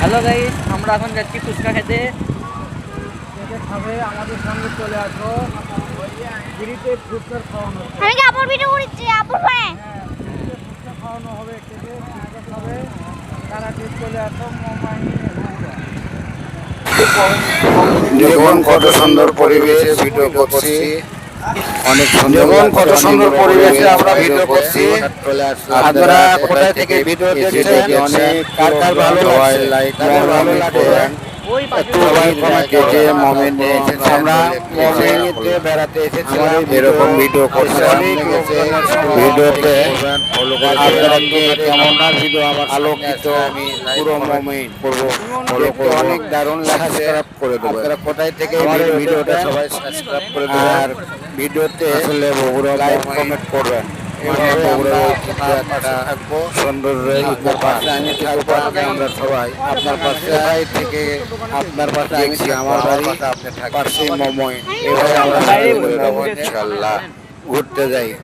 Hello guys, আমরা এখন যাচ্ছি ফুচকা খেতে। খাবে আমাদের সঙ্গে চলে আসো। গিরিতে ফুচকার খাওয়ানো হচ্ছে। আমি কাপড় ভিডিও করছি আপু ভাই। গিরিতে ফুচকা খাওয়ানো হবে, খেতে ফুচকা খাবে তারা ঠিক চলে আসো মোমাইনি। দেখুন কত সুন্দর পরিবেশ, ভিডিও করছি। অনেক সুন্দর, কত সুন্দর পরিবেশে আমরা ভিডিও করছি। আপনারা কোথায় থেকে ভিডিও দেখছেন, কার কার ভালো লাগছে, লাইক ভালো লাগছে একটু আমরা মমিনিতে বেড়াতে এসেছিলাম, এরকম ভিডিও করছি। ভিডিওতে আপনারা কেমন ভিডিও আমার আলোকিত পুরো মমিন করবো, অনেক দারুণ লাগছে। আপনারা কোথায় থেকে ভিডিওটা সবাই সাবস্ক্রাইব করে দেবেন আর ভিডিওতে আসলে বগুড়া লাইক কমেন্ট করবেন। আমরা সবাই আপনার পাশে থেকে আপনার পাশে দেখছি, আমার বাড়ি পাশে মমই, এভাবে আমরা ইনশাআল্লাহ ঘুরতে যাই।